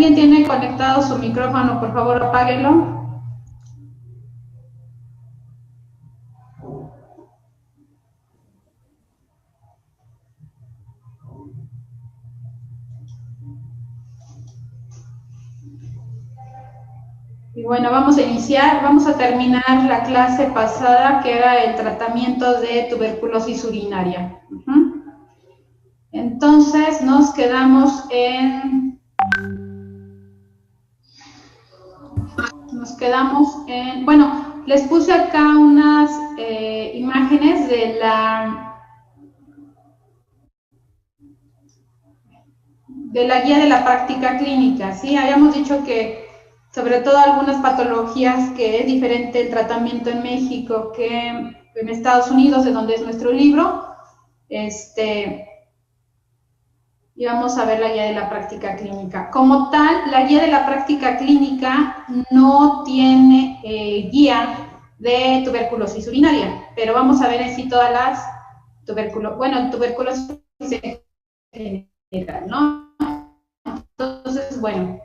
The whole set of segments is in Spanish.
alguien tiene conectado su micrófono, por favor, apáguelo. Y bueno, vamos a iniciar, vamos a terminar la clase pasada, que era el tratamiento de tuberculosis urinaria. Entonces, nos quedamos en... Bueno, les puse acá unas imágenes de la guía de la práctica clínica, ¿sí? Habíamos dicho que sobre todo algunas patologías que es diferente el tratamiento en México que en Estados Unidos, de donde es nuestro libro, y vamos a ver la guía de la práctica clínica. Como tal, la guía de la práctica clínica no tiene guía de tuberculosis urinaria, pero vamos a ver en sí todas las tuberculosis en general, ¿no? Entonces, bueno,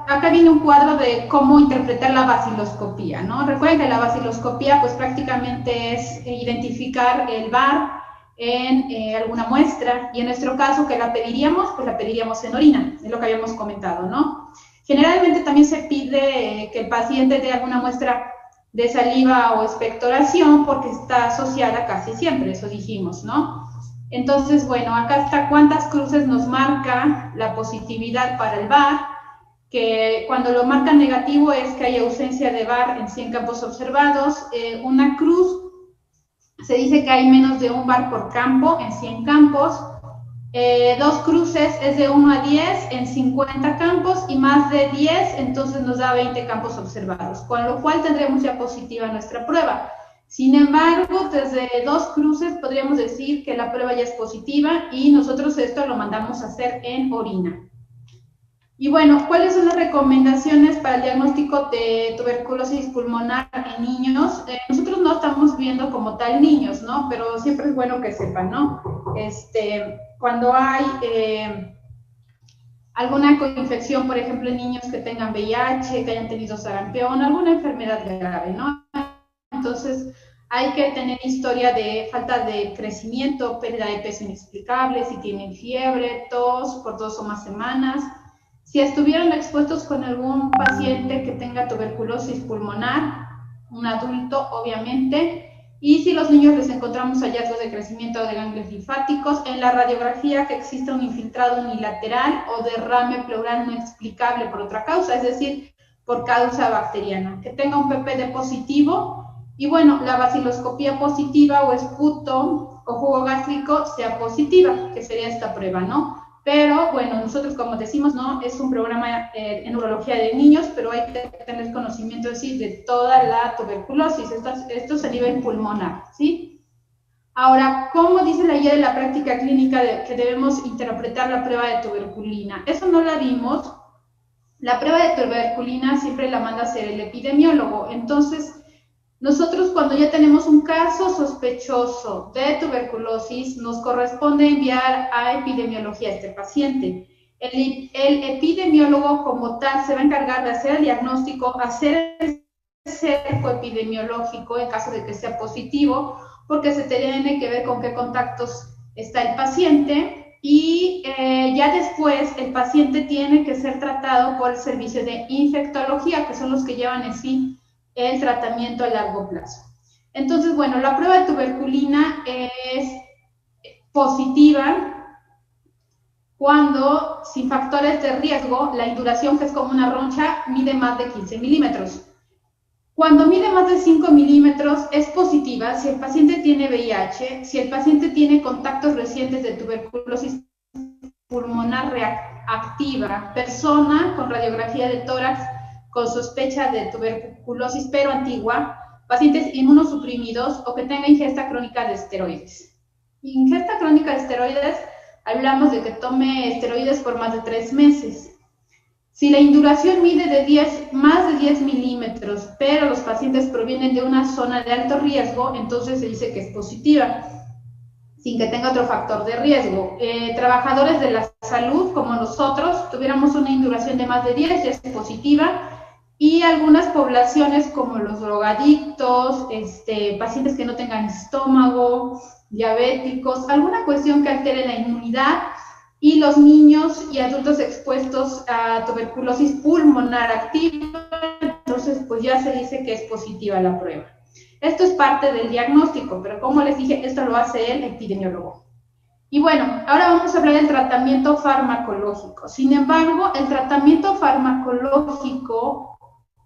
acá viene un cuadro de cómo interpretar la baciloscopía, ¿no? Recuerden que la baciloscopía, pues prácticamente es identificar el VAR en alguna muestra, y en nuestro caso, que la pediríamos, pues la pediríamos en orina, es lo que habíamos comentado, ¿no? Generalmente también se pide que el paciente dé alguna muestra de saliva o expectoración, porque está asociada casi siempre, eso dijimos, ¿no? Entonces, bueno, acá está cuántas cruces nos marca la positividad para el VAR, que cuando lo marca negativo es que hay ausencia de VAR en 100 campos observados. Una cruz se dice que hay menos de un VAR por campo en 100 campos. 2 cruces es de 1 a 10 en 50 campos, y más de 10 entonces nos da 20 campos observados, con lo cual tendremos ya positiva nuestra prueba. Sin embargo, desde 2 cruces podríamos decir que la prueba ya es positiva, y nosotros esto lo mandamos a hacer en orina. Y bueno, ¿cuáles son las recomendaciones para el diagnóstico de tuberculosis pulmonar en niños? Nosotros no estamos viendo como tal niños, ¿no? Pero siempre es bueno que sepan, ¿no? Cuando hay alguna coinfección, por ejemplo, en niños que tengan VIH, que hayan tenido sarampión, alguna enfermedad grave, ¿no? Entonces, hay que tener historia de falta de crecimiento, pérdida de peso inexplicable, si tienen fiebre, tos por 2 o más semanas. Si estuvieron expuestos con algún paciente que tenga tuberculosis pulmonar, un adulto obviamente, y si los niños les encontramos hallazgos de crecimiento de ganglios linfáticos, en la radiografía que exista un infiltrado unilateral o derrame pleural no explicable por otra causa, es decir, por causa bacteriana, que tenga un PPD positivo, y bueno, la baciloscopía positiva o esputo o jugo gástrico sea positiva, que sería esta prueba, ¿no? Pero bueno, nosotros, como decimos, no es un programa en urología de niños, pero hay que tener conocimiento de toda la tuberculosis. Esto es a nivel pulmonar, ¿sí? Ahora, ¿cómo dice la guía de la práctica clínica que debemos interpretar la prueba de tuberculina? Eso no la vimos. La prueba de tuberculina siempre la manda a hacer el epidemiólogo. Entonces, nosotros, cuando ya tenemos un caso sospechoso de tuberculosis, nos corresponde enviar a epidemiología a este paciente. El epidemiólogo como tal se va a encargar de hacer el diagnóstico, hacer el cerco epidemiológico en caso de que sea positivo, porque se tiene que ver con qué contactos está el paciente, y ya después el paciente tiene que ser tratado por el servicio de infectología, que son los que llevan en sí el tratamiento a largo plazo. Entonces, bueno, la prueba de tuberculina es positiva cuando, sin factores de riesgo, la induración, que es como una roncha, mide más de 15 milímetros. Cuando mide más de 5 milímetros es positiva si el paciente tiene VIH, si el paciente tiene contactos recientes de tuberculosis pulmonar reactiva, persona con radiografía de tórax con sospecha de tuberculosis pero antigua, pacientes inmunosuprimidos o que tenga ingesta crónica de esteroides. Ingesta crónica de esteroides, hablamos de que tome esteroides por más de 3 meses. Si la induración mide más de 10 milímetros, pero los pacientes provienen de una zona de alto riesgo, entonces se dice que es positiva. sin que tenga otro factor de riesgo. Trabajadores de la salud, como nosotros, tuviéramos una induración de más de 10, ya es positiva, y algunas poblaciones como los drogadictos, pacientes que no tengan estómago, diabéticos, alguna cuestión que altere la inmunidad, y los niños y adultos expuestos a tuberculosis pulmonar activa, entonces pues ya se dice que es positiva la prueba. Esto es parte del diagnóstico, pero como les dije, esto lo hace el epidemiólogo. Y bueno, ahora vamos a hablar del tratamiento farmacológico. Sin embargo, el tratamiento farmacológico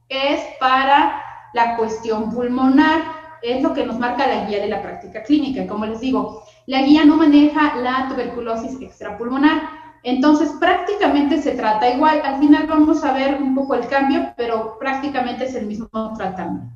es para la cuestión pulmonar, es lo que nos marca la guía de la práctica clínica. Como les digo, la guía no maneja la tuberculosis extrapulmonar, entonces prácticamente se trata igual. Al final vamos a ver un poco el cambio, pero prácticamente es el mismo tratamiento.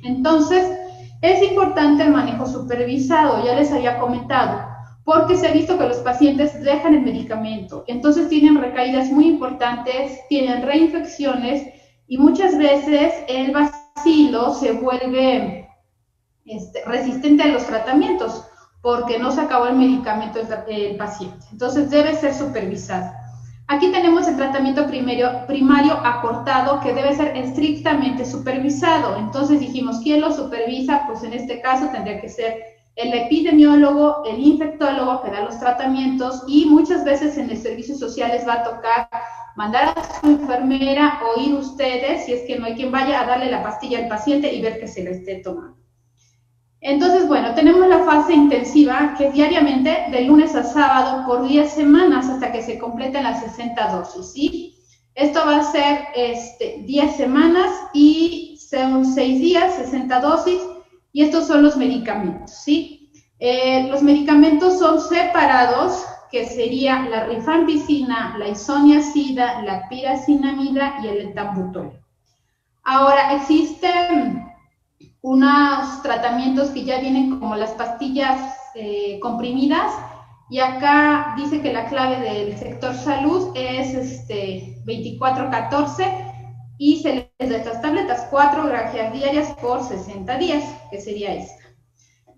Entonces, es importante el manejo supervisado, ya les había comentado, porque se ha visto que los pacientes dejan el medicamento, entonces tienen recaídas muy importantes, tienen reinfecciones y muchas veces el bacilo se vuelve resistente a los tratamientos porque no se acabó el medicamento del paciente. Entonces debe ser supervisado. Aquí tenemos el tratamiento primario acortado que debe ser estrictamente supervisado. Entonces dijimos, ¿quién lo supervisa? Pues en este caso tendría que ser el epidemiólogo, el infectólogo que da los tratamientos, y muchas veces en el servicio social les va a tocar mandar a su enfermera o ir ustedes, si es que no hay quien vaya, a darle la pastilla al paciente y ver que se la esté tomando. Entonces, bueno, tenemos la fase intensiva, que es diariamente, de lunes a sábado, por 10 semanas, hasta que se completen las 60 dosis, ¿sí? Esto va a ser 10 semanas y son 6 días, 60 dosis, y estos son los medicamentos, ¿sí? Los medicamentos son separados, que sería la rifampicina, la isoniazida, la piracinamida y el etambutol. Ahora, existen unos tratamientos que ya vienen como las pastillas comprimidas, y acá dice que la clave del sector salud es 2414, y se les da estas tabletas, 4 grajeas diarias por 60 días, que sería esta.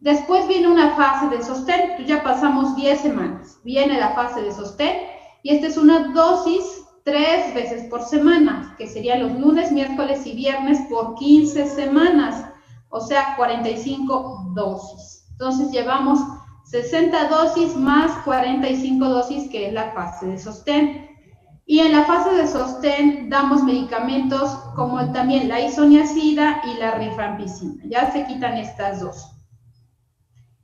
Después viene una fase de sostén, ya pasamos 10 semanas, viene la fase de sostén, y esta es una dosis 3 veces por semana, que serían los lunes, miércoles y viernes por 15 semanas, o sea, 45 dosis. Entonces llevamos 60 dosis más 45 dosis, que es la fase de sostén. Y en la fase de sostén damos medicamentos como también la isoniazida y la rifampicina. Ya se quitan estas dos.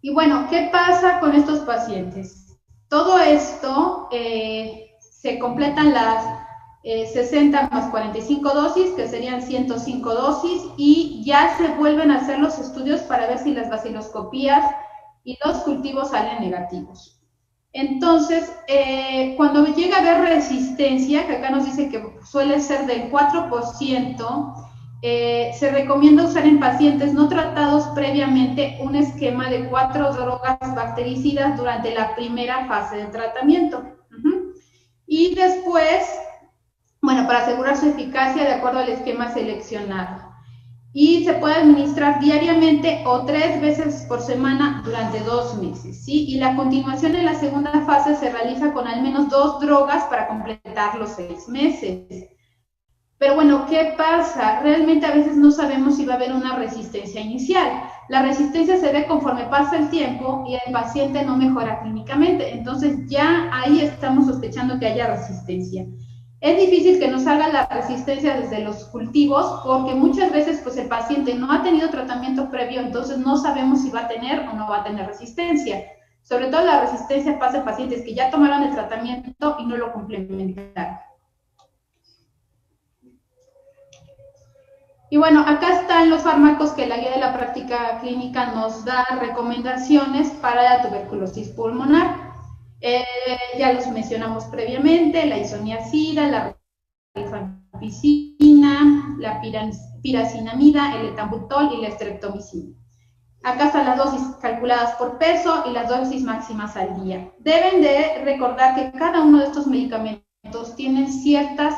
Y bueno, ¿qué pasa con estos pacientes? Todo esto se completan las 60 más 45 dosis, que serían 105 dosis, y ya se vuelven a hacer los estudios para ver si las vaciloscopías y los cultivos salen negativos. Entonces, cuando llega a haber resistencia, que acá nos dice que suele ser del 4%, se recomienda usar en pacientes no tratados previamente un esquema de 4 drogas bactericidas durante la primera fase de tratamiento. Y después, bueno, para asegurar su eficacia de acuerdo al esquema seleccionado. Y se puede administrar diariamente o 3 veces por semana durante 2 meses, ¿sí? Y la continuación en la segunda fase se realiza con al menos 2 drogas para completar los 6 meses. Pero bueno, ¿qué pasa? Realmente a veces no sabemos si va a haber una resistencia inicial. La resistencia se ve conforme pasa el tiempo y el paciente no mejora clínicamente. Entonces ya ahí estamos sospechando que haya resistencia. Es difícil que nos salga la resistencia desde los cultivos porque muchas veces pues el paciente no ha tenido tratamiento previo, entonces no sabemos si va a tener o no va a tener resistencia. Sobre todo la resistencia pasa en pacientes que ya tomaron el tratamiento y no lo complementaron. Y bueno, acá están los fármacos que la guía de la práctica clínica nos da recomendaciones para la tuberculosis pulmonar. Ya los mencionamos previamente, la isoniazida, la rifampicina, la piracinamida, el etambutol y la streptomicina. Acá están las dosis calculadas por peso y las dosis máximas al día. Deben de recordar que cada uno de estos medicamentos tienen ciertas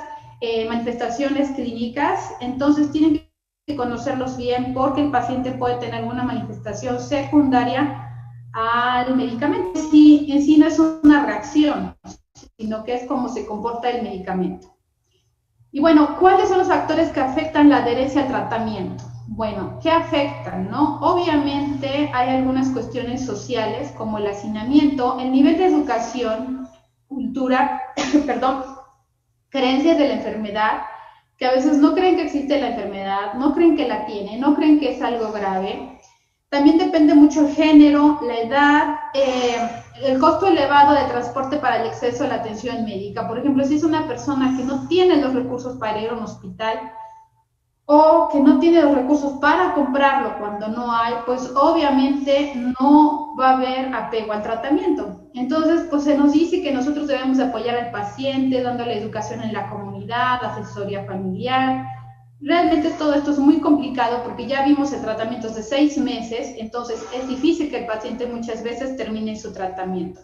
manifestaciones clínicas, entonces tienen que conocerlos bien porque el paciente puede tener alguna manifestación secundaria al medicamento. Sí, en sí no es una reacción, sino que es cómo se comporta el medicamento. Y bueno, ¿cuáles son los factores que afectan la adherencia al tratamiento? Bueno, ¿qué afectan, no? Obviamente hay algunas cuestiones sociales como el hacinamiento, el nivel de educación, cultura, perdón, creencias de la enfermedad, que a veces no creen que existe la enfermedad, no creen que la tienen, no creen que es algo grave. También depende mucho el género, la edad, el costo elevado de transporte para el acceso a la atención médica. Por ejemplo, si es una persona que no tiene los recursos para ir a un hospital o que no tiene los recursos para comprarlo cuando no hay, pues obviamente no va a haber apego al tratamiento. Entonces, pues se nos dice que nosotros debemos apoyar al paciente, dándole educación en la comunidad, asesoría familiar. Realmente todo esto es muy complicado porque ya vimos el tratamiento de 6 meses, entonces es difícil que el paciente muchas veces termine su tratamiento.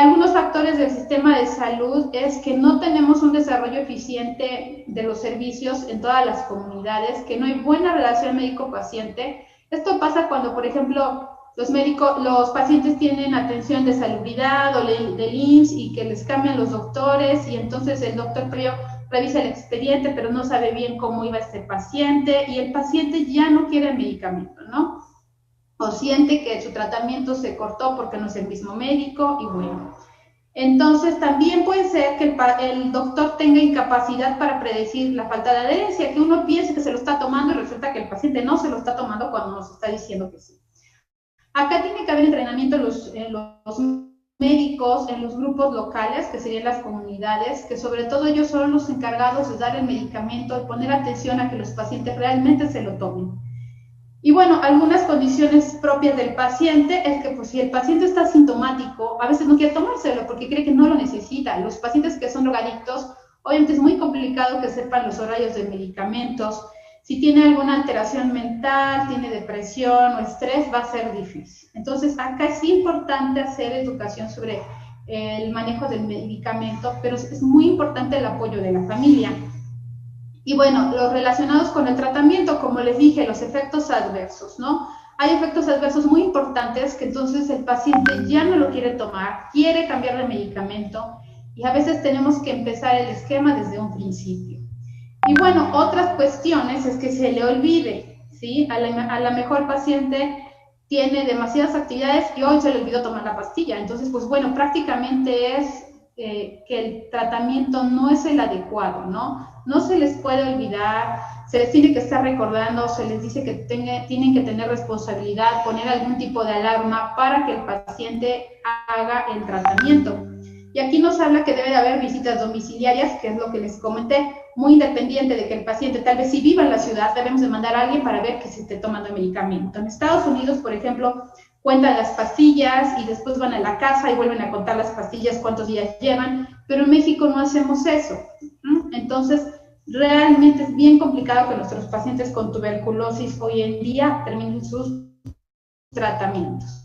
Algunos factores del sistema de salud es que no tenemos un desarrollo eficiente de los servicios en todas las comunidades, que no hay buena relación médico-paciente. Esto pasa cuando, por ejemplo, los pacientes tienen atención de salubridad o del IMSS y que les cambian los doctores y entonces el doctor revisa el expediente pero no sabe bien cómo iba este paciente y el paciente ya no quiere el medicamento, ¿no? O siente que su tratamiento se cortó porque no es el mismo médico y bueno. Entonces también puede ser que el doctor tenga incapacidad para predecir la falta de adherencia, que uno piense que se lo está tomando y resulta que el paciente no se lo está tomando cuando nos está diciendo que sí. Acá tiene que haber entrenamiento en los médicos, en los grupos locales, que serían las comunidades, que sobre todo ellos son los encargados de dar el medicamento y poner atención a que los pacientes realmente se lo tomen. Y bueno, algunas condiciones propias del paciente es que pues, si el paciente está asintomático, a veces no quiere tomárselo porque cree que no lo necesita. Los pacientes que son drogadictos, obviamente es muy complicado que sepan los horarios de medicamentos. Si tiene alguna alteración mental, tiene depresión o estrés, va a ser difícil. Entonces, acá es importante hacer educación sobre el manejo del medicamento, pero es muy importante el apoyo de la familia. Y bueno, los relacionados con el tratamiento, como les dije, los efectos adversos, ¿no? Hay efectos adversos muy importantes que entonces el paciente ya no lo quiere tomar, quiere cambiar de medicamento y a veces tenemos que empezar el esquema desde un principio. Y bueno, otras cuestiones es que se le olvide, ¿sí? A la mejor paciente tiene demasiadas actividades y hoy se le olvidó tomar la pastilla. Entonces, pues bueno, prácticamente es que el tratamiento no es el adecuado, ¿no? No se les puede olvidar, se les tiene que estar recordando, se les dice que tienen que tener responsabilidad, poner algún tipo de alarma para que el paciente haga el tratamiento. Y aquí nos habla que debe de haber visitas domiciliarias, que es lo que les comenté, muy independiente de que el paciente tal vez si viva en la ciudad, debemos de mandar a alguien para ver que se esté tomando el medicamento. En Estados Unidos, por ejemplo, cuentan las pastillas y después van a la casa y vuelven a contar las pastillas, cuántos días llevan, pero en México no hacemos eso. Entonces, realmente es bien complicado que nuestros pacientes con tuberculosis hoy en día terminen sus tratamientos.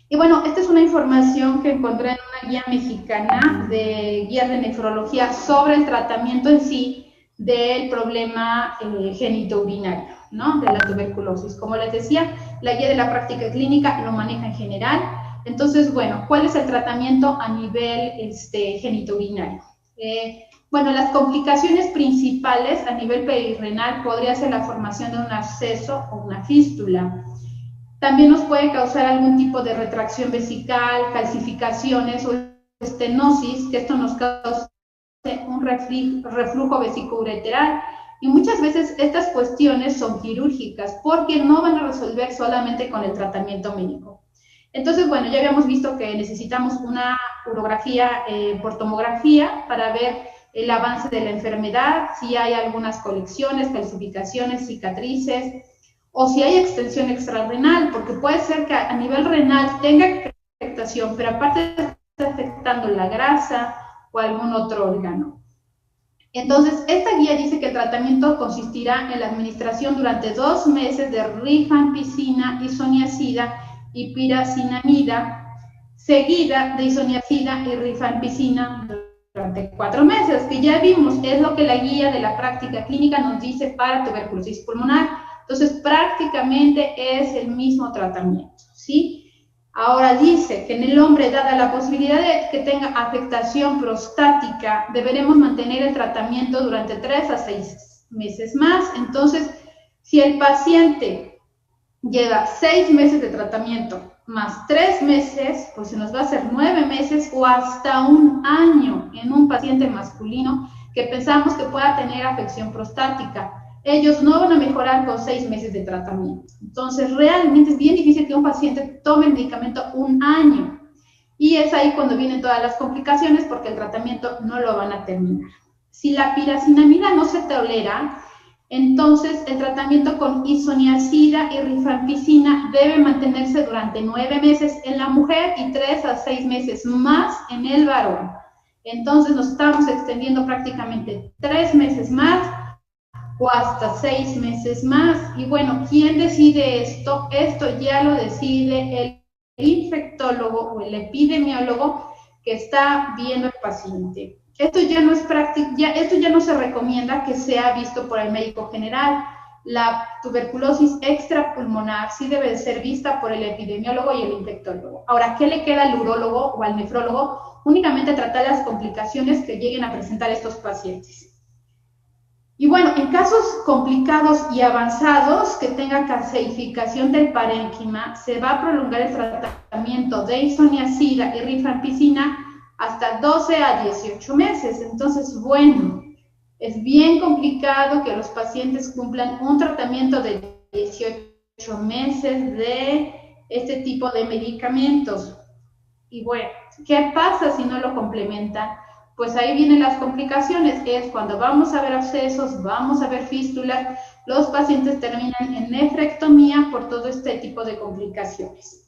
Y bueno, esta es una información que encontré en una guía mexicana de guía de nefrología sobre el tratamiento en sí del problema genitourinario, ¿no? De la tuberculosis. Como les decía, la guía de la práctica clínica lo maneja en general. Entonces, bueno, ¿cuál es el tratamiento a nivel genitourinario? Bueno, las complicaciones principales a nivel perirrenal podría ser la formación de un absceso o una fístula. También nos puede causar algún tipo de retracción vesical, calcificaciones o estenosis, que esto nos causa un reflujo vesicoureteral. Y muchas veces estas cuestiones son quirúrgicas porque no van a resolver solamente con el tratamiento médico. Entonces, bueno, ya habíamos visto que necesitamos una urografía por tomografía para ver el avance de la enfermedad, si hay algunas colecciones, calcificaciones, cicatrices, o si hay extensión extrarrenal, porque puede ser que a nivel renal tenga afectación, pero aparte está afectando la grasa o algún otro órgano. Entonces, esta guía dice que el tratamiento consistirá en la administración durante 2 meses de rifampicina, isoniazida y piracinamida, seguida de isoniazida y rifampicina durante 4 meses, que ya vimos, es lo que la guía de la práctica clínica nos dice para tuberculosis pulmonar. Entonces, prácticamente es el mismo tratamiento, ¿sí? Ahora dice que en el hombre, dada la posibilidad de que tenga afectación prostática, deberemos mantener el tratamiento durante 3 a 6 meses más. Entonces, si el paciente lleva 6 meses de tratamiento más 3 meses, pues se nos va a hacer 9 meses o hasta un año en un paciente masculino que pensamos que pueda tener afección prostática. Ellos no van a mejorar con 6 meses de tratamiento. Entonces, realmente es bien difícil que un paciente tome el medicamento un año. Y es ahí cuando vienen todas las complicaciones porque el tratamiento no lo van a terminar. Si la piracinamida no se tolera, entonces el tratamiento con isoniazida y rifampicina debe mantenerse durante 9 meses en la mujer y 3 a 6 meses más en el varón. Entonces nos estamos extendiendo prácticamente 3 meses más o hasta 6 meses más. Y bueno, ¿quién decide esto? Esto ya lo decide el infectólogo o el epidemiólogo que está viendo el paciente. Esto ya no es práctico, esto ya no se recomienda que sea visto por el médico general. La tuberculosis extrapulmonar sí debe de ser vista por el epidemiólogo y el infectólogo. Ahora, ¿qué le queda al urólogo o al nefrólogo? Únicamente tratar las complicaciones que lleguen a presentar estos pacientes. Y bueno, en casos complicados y avanzados que tenga calcificación del parénquima, se va a prolongar el tratamiento de isoniazida y rifampicina hasta 12 a 18 meses. Entonces, bueno, es bien complicado que los pacientes cumplan un tratamiento de 18 meses de este tipo de medicamentos. Y bueno, ¿qué pasa si no lo complementan? Pues ahí vienen las complicaciones, es cuando vamos a ver abscesos, vamos a ver fístulas, los pacientes terminan en nefrectomía por todo este tipo de complicaciones.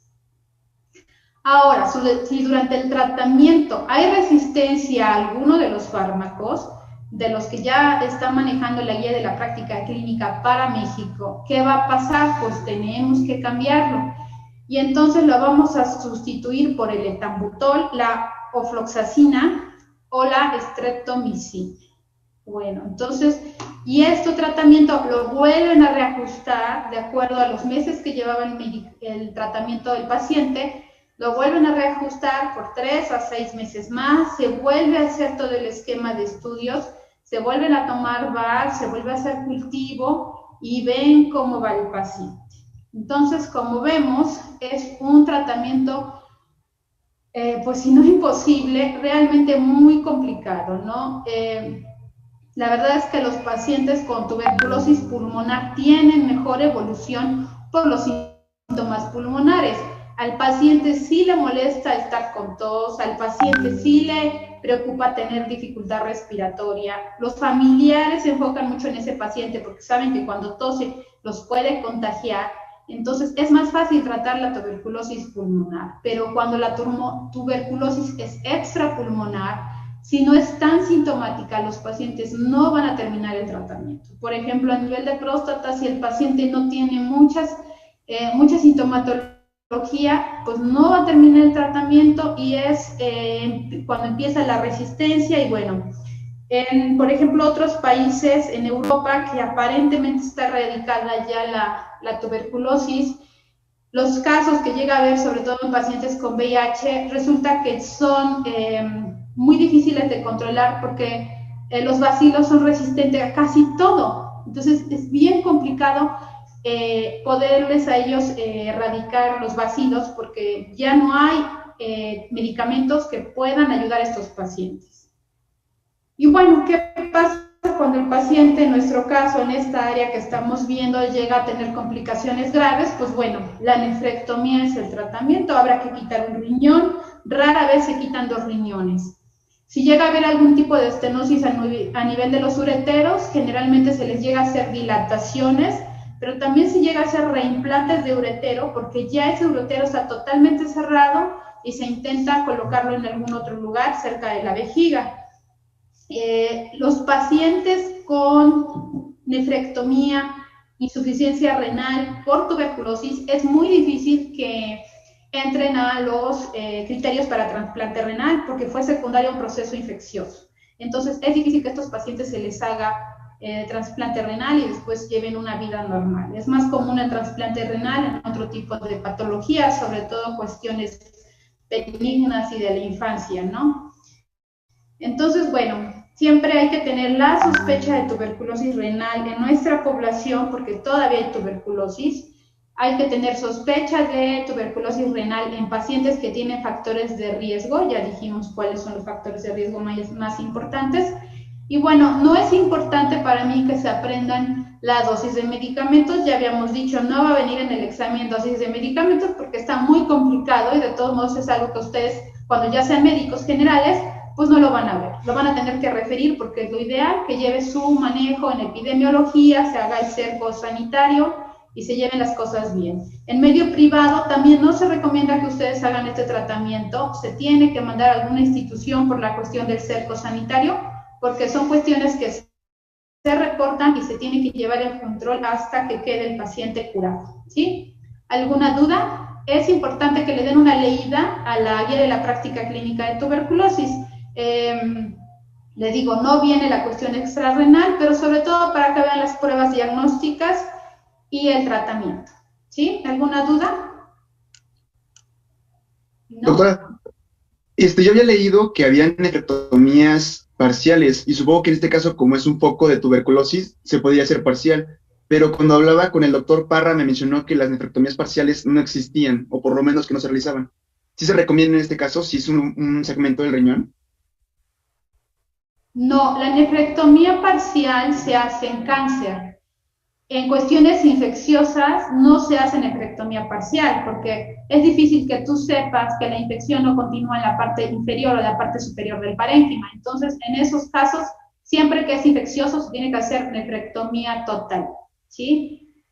Ahora, si durante el tratamiento hay resistencia a alguno de los fármacos, de los que ya está manejando la guía de la práctica clínica para México, ¿qué va a pasar? Pues tenemos que cambiarlo. Y entonces lo vamos a sustituir por el etambutol, la ofloxacina, o la streptomicina. Bueno, entonces, y este tratamiento lo vuelven a reajustar de acuerdo a los meses que llevaba el tratamiento del paciente, lo vuelven a reajustar por 3 a 6 meses más, se vuelve a hacer todo el esquema de estudios, se vuelven a tomar VAR, se vuelve a hacer cultivo y ven cómo va el paciente. Entonces, como vemos, es un tratamiento pues si no es imposible, realmente muy complicado, ¿no? La verdad es que los pacientes con tuberculosis pulmonar tienen mejor evolución por los síntomas pulmonares. Al paciente sí le molesta estar con tos, al paciente sí le preocupa tener dificultad respiratoria. Los familiares se enfocan mucho en ese paciente porque saben que cuando tose los puede contagiar. Entonces, es más fácil tratar la tuberculosis pulmonar, pero cuando la tuberculosis es extrapulmonar, si no es tan sintomática, los pacientes no van a terminar el tratamiento. Por ejemplo, a nivel de próstata, si el paciente no tiene mucha sintomatología, pues no va a terminar el tratamiento y es cuando empieza la resistencia y bueno, por ejemplo, otros países en Europa que aparentemente está erradicada ya la tuberculosis, los casos que llega a haber, sobre todo en pacientes con VIH, resulta que son muy difíciles de controlar porque los bacilos son resistentes a casi todo. Entonces, es bien complicado poderles a ellos erradicar los bacilos porque ya no hay medicamentos que puedan ayudar a estos pacientes. Y bueno, ¿qué pasa cuando el paciente, en nuestro caso, en esta área que estamos viendo, llega a tener complicaciones graves? Pues bueno, la nefrectomía es el tratamiento, habrá que quitar un riñón, rara vez se quitan 2 riñones. Si llega a haber algún tipo de estenosis a nivel de los ureteros, generalmente se les llega a hacer dilataciones, pero también se llega a hacer reimplantes de uretero, porque ya ese uretero está totalmente cerrado y se intenta colocarlo en algún otro lugar cerca de la vejiga. Los pacientes con nefrectomía, insuficiencia renal por tuberculosis, es muy difícil que entren a los criterios para trasplante renal porque fue secundario a un proceso infeccioso. Entonces, es difícil que a estos pacientes se les haga trasplante renal y después lleven una vida normal. Es más común el trasplante renal en otro tipo de patologías, sobre todo cuestiones benignas y de la infancia, ¿no? Entonces, bueno, siempre hay que tener la sospecha de tuberculosis renal en nuestra población porque todavía hay tuberculosis. Hay que tener sospecha de tuberculosis renal en pacientes que tienen factores de riesgo. Ya dijimos cuáles son los factores de riesgo más importantes. Y bueno, no es importante para mí que se aprendan la dosis de medicamentos. Ya habíamos dicho, no va a venir en el examen dosis de medicamentos porque está muy complicado y de todos modos es algo que ustedes, cuando ya sean médicos generales, pues no lo van a ver. Lo van a tener que referir porque es lo ideal, que lleve su manejo en epidemiología, se haga el cerco sanitario y se lleven las cosas bien. En medio privado también no se recomienda que ustedes hagan este tratamiento. Se tiene que mandar a alguna institución por la cuestión del cerco sanitario, porque son cuestiones que se reportan y se tiene que llevar el control hasta que quede el paciente curado, ¿sí? ¿Alguna duda? Es importante que le den una leída a la guía de la práctica clínica de tuberculosis. Le digo, no viene la cuestión extrarrenal, pero sobre todo para que vean las pruebas diagnósticas y el tratamiento, ¿sí? ¿Alguna duda? ¿No? Doctora, yo había leído que habían nefrectomías parciales y supongo que en este caso, como es un foco de tuberculosis, se podría hacer parcial, pero cuando hablaba con el doctor Parra me mencionó que las nefrectomías parciales no existían, o por lo menos que no se realizaban. ¿Sí se recomienda en este caso si es un segmento del riñón? No, la nefrectomía parcial se hace en cáncer. En cuestiones infecciosas no se hace nefrectomía parcial porque es difícil que tú sepas que la infección no continúa en la parte inferior o la parte superior del parénquima. Entonces, en esos casos, siempre que es infeccioso se tiene que hacer nefrectomía total, ¿sí?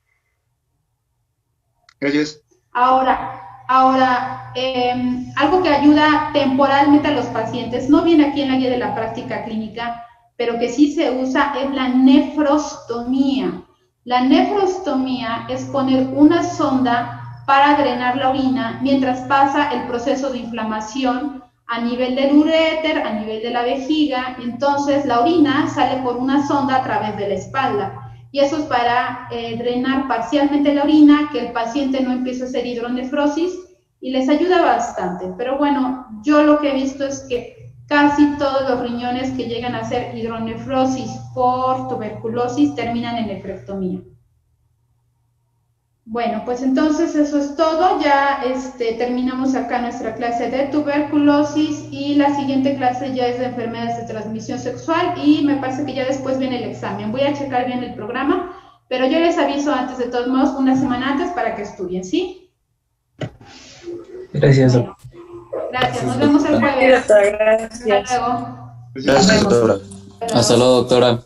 Gracias. Ahora, algo que ayuda temporalmente a los pacientes, no viene aquí en la guía de la práctica clínica, pero que sí se usa, es la nefrostomía. La nefrostomía es poner una sonda para drenar la orina mientras pasa el proceso de inflamación a nivel del uréter, a nivel de la vejiga. Entonces la orina sale por una sonda a través de la espalda y eso es para drenar parcialmente la orina, que el paciente no empiece a hacer hidronefrosis y les ayuda bastante. Pero bueno, yo lo que he visto es que casi todos los riñones que llegan a hacer hidronefrosis por tuberculosis terminan en nefrectomía. Bueno, pues entonces eso es todo. Ya terminamos acá nuestra clase de tuberculosis y la siguiente clase ya es de enfermedades de transmisión sexual y me parece que ya después viene el examen. Voy a checar bien el programa, pero yo les aviso antes, de todos modos, una semana antes para que estudien, ¿sí? Gracias. Bueno, gracias, nos vemos el jueves. Gracias. Hasta luego. Gracias, doctora. Hasta luego, doctora.